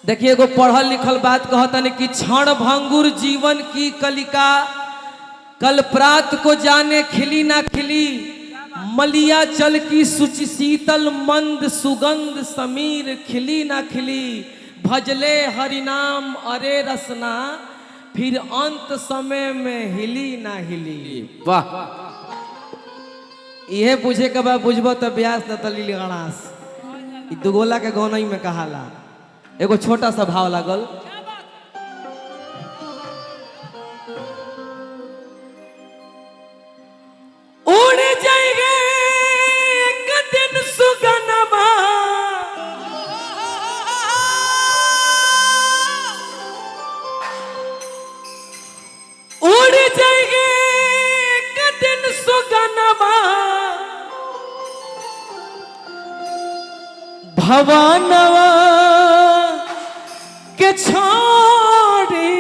देखिए एगो पढ़ल लिखल बात कहतन कि क्षण भंगुर जीवन की कलिका, कल प्रात को जाने खिली ना खिली, मलिया चल की सुचि शीतल मंद सुगंध समीर खिली ना खिली, भजले हरिनाम अरे रसना फिर अंत समय में हिली ना हिली। वाह, यह बुझे के बाद बुझब तो ब्यास न तली गणास दुगोला के गौनई में कहाला। एगो छोटा सा भाव लागल, उड़ जाएंगे एक दिन सुगनमा, उड़ जाएंगे एक दिन सुगनमा, भवानवा के छोड़ी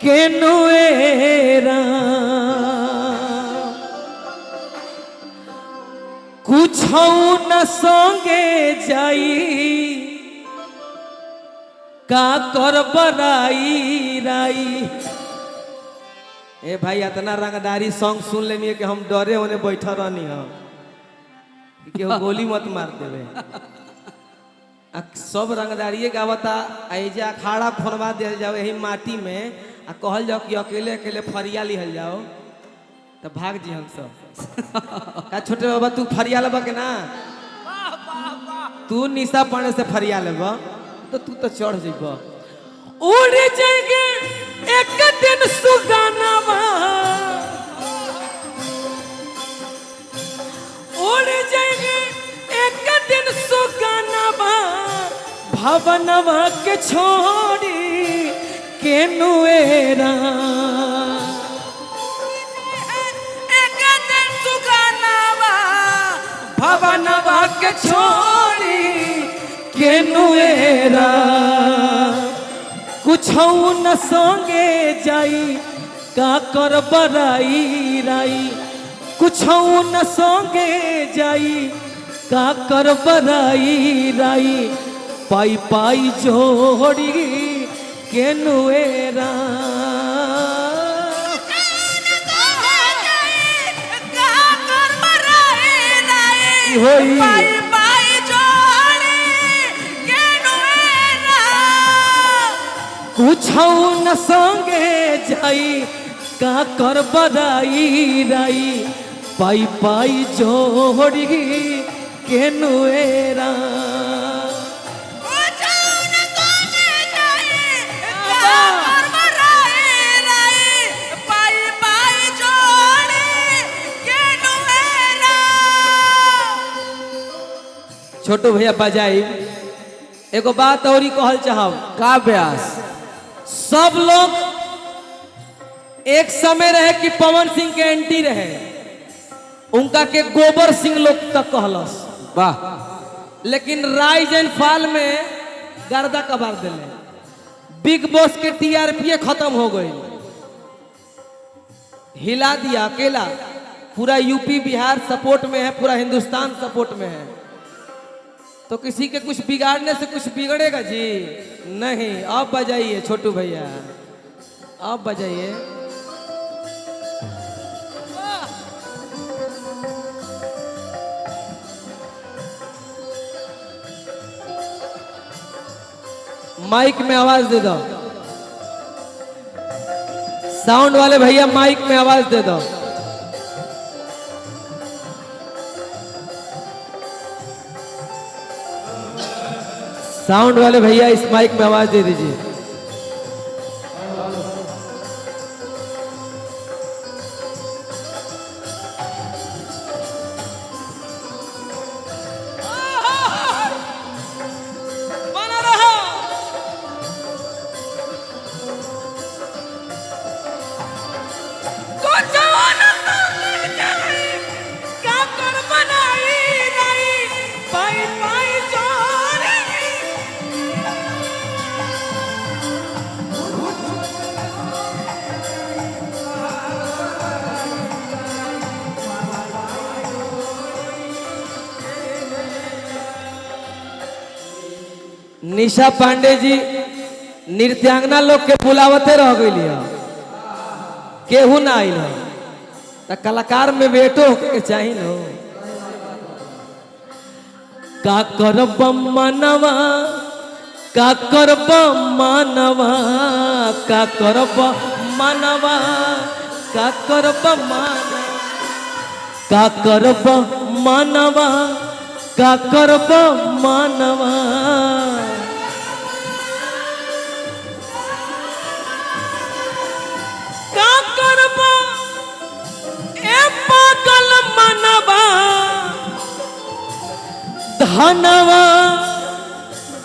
के नुएरा, कुछ न संगे जाई का कर बराई राई। ए भाई इतना रंगदारी सॉन्ग सुन लेनी कि हम डरे होने बैठा रहनी हम कि गोली मत मार देवे। सब रंगदारिये गावता ऐजा अखाड़ा फोनवा दिल जाओ यही माटी में आ कहल जाओ कि अकेले अकेले फरिया लिहल जाओ तो भाग जी हम सब। का छोटे बाबा तू फरिया लेबा के ना, तू निशा पाने से फरिया लेबा तो तू तो चढ़ जीब। उड़ जाएंगे एक दिन सुगानावा, उड़ जाएंगे एक दिन सुगानावा, भवनवा के छोड़ी के नुएरा, एक दिन सुगानावा, भवनवा के छोड़ी के नुएरा, कुछ न संगे जाई का कर बराई राई, कुछ न संगे जाई का कर बराई राई, पाई पाई जोड़ी के नुएरा। कुछ न संगे जाई का कर बराई राई, पाई पाई जोड़ी के नुएरा। छोटू भैया बजाई एगो बात और ही कहल चाहब का ब्यास। सब लोग एक समय रहे कि पवन सिंह के एंटी रहे, उनका के गोबर सिंह लोग तक कहलस। वाह, लेकिन राइज एंड फॉल में गर्दा कबार दिले, बिग बॉस के टीआरपी खत्म हो गई, हिला दिया अकेला। पूरा यूपी बिहार सपोर्ट में है, पूरा हिंदुस्तान सपोर्ट में है, तो किसी के कुछ बिगाड़ने से कुछ बिगड़ेगा जी नहीं। अब बजाइए छोटू भैया, अब बजाइए। माइक में आवाज दे दो, साउंड वाले भैया माइक में आवाज दे दो। साउंड वाले भैया इस माइक में आवाज दे दीजिए। बना रहा क्या कर बनाई नहीं पाई पाई जोड़ी। निशा पांडे जी नृत्यांगना लोग के बुलावते रह गई केहू ना आइल तो कलाकार में बेटो के चाहिए नो का करब मनवा का करब मनवा का करब मनवा का करब मनवा का करब मनवा का करब मनवा का करब ए पागल मनवा धनवा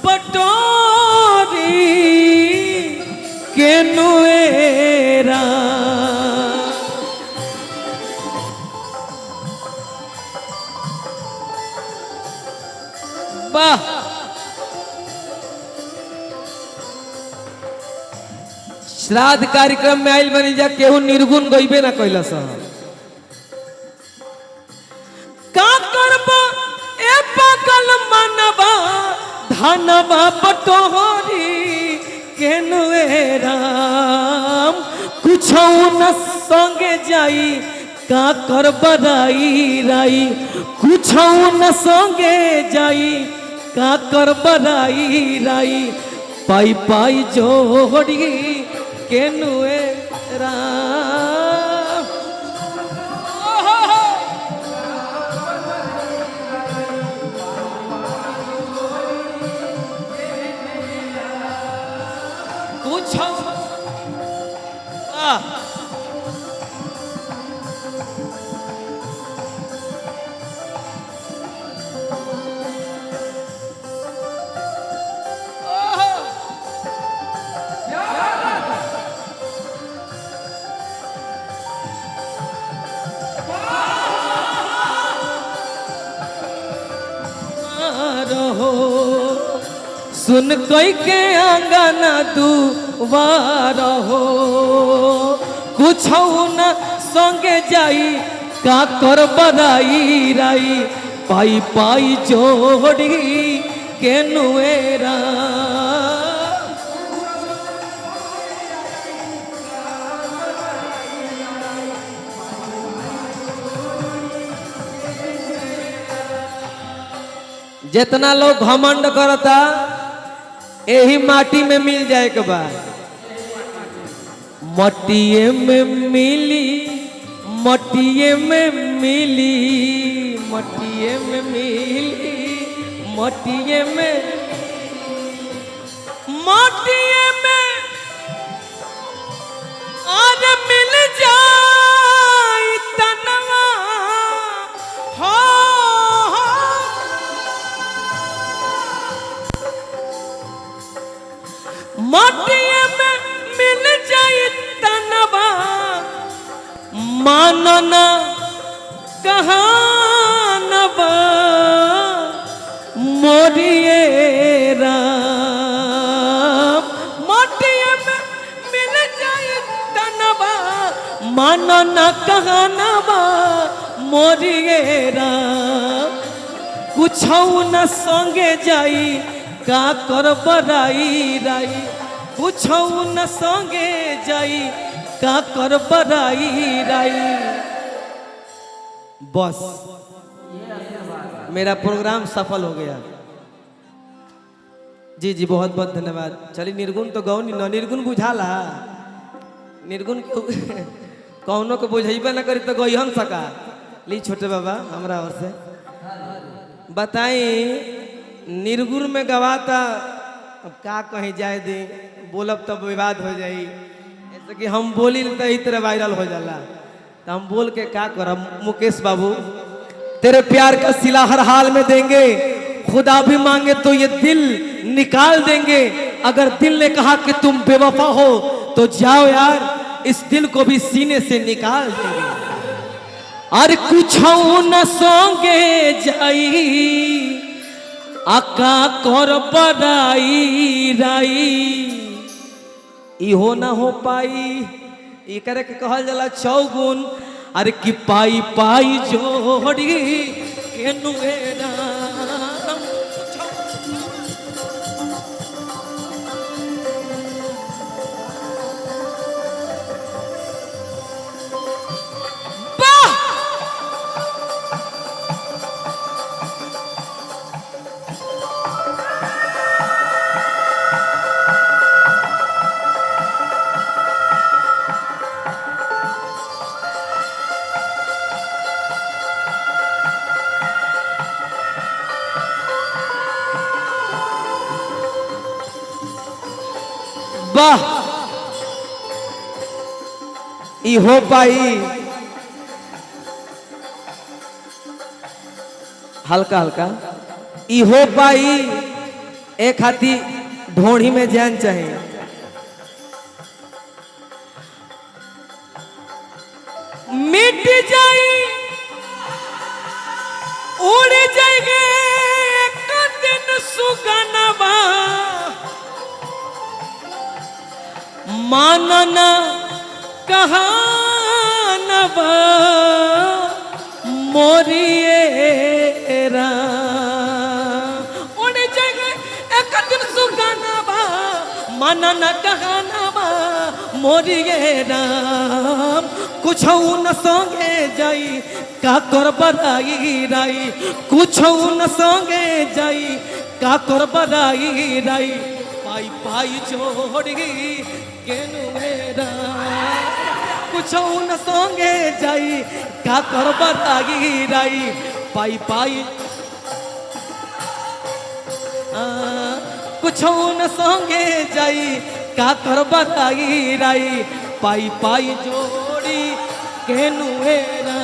पटोरी केनुएरा वाह श्राद्ध कार्यक्रम में आइल बनी जा केहू निर्गुण गईबे ना कैला का करब ए पागल मनवा धनवा पटोरी केनुए राम कुछ न संगे जाई का करब राई राई कुछ न संगे जाई का करब राई राई पाई पाई जोड़ी केनुए राम कुछ सुन कोई के आंगना दुआर हो कुछ न संगे जाई का कर बराई राई पाई पाई जोड़ी के नुएरा जितना लोग घमंड करता यही माटी में मिल जाए के बाद मटिए में मिली मटिए में मिली मटिए में मिली मटिए में आज मिल जाए तनवा हो मटिए में मिल जाए तनवा मानना कहानवा मोरिए राम मटिए में मिल जाए तनवा मानना कहानवा मोरिए राम कुछ न संगे जाई का कर बराई राई कुछ न संगे जाई का कर बराई राई बस मेरा प्रोग्राम सफल हो गया जी जी बहुत बहुत धन्यवाद। चलिए निर्गुण तो गौनी न निर्गुण बुझाला निर्गुण कौनो को बुझेबे ना करी तो गई हम सका ली छोटे बाबा हमरा ओर से बताई निर्गुण में गवाता अब का कहीं जाए दे बोलब तब विवाद हो जाई ऐसे कि हम बोली तो ही तरह वायरल हो जाला तो हम बोल के क्या करब। मुकेश बाबू तेरे प्यार का सिला हर हाल में देंगे खुदा भी मांगे तो ये दिल निकाल देंगे अगर दिल ने कहा कि तुम बेवफा हो तो जाओ यार इस दिल को भी सीने से निकाल देंगे। और कुछ न सोंगे जाई आका कर बराई राई इहो ना हो पाई ये करे के कहल जाला चौगुन। अरे कि पाई पाई जोड़ी केनुए राम वाह ई हो पाई हल्का हल्का ई हो पाई एक हाथी ढोड़ी में जान चाहिए मिट जाई उड़ जाएंगे एक दिन सुगनवा मानना कहानवा मोरिएरा उड़ जाएंगे एक दिन सुगनवा मानना कहानवा मोरिएरा कुछ न संगे जाई का कर बराई राई कुछ न संगे जाई का कर बराई राई पाई पाई जोड़ी केनुएरा कुछ न संगे जाई का कर बराई राई पाई पाई कुछ न संगे जाई का कर बराई राई पाई पाई जोड़ी केनुएरा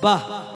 वाह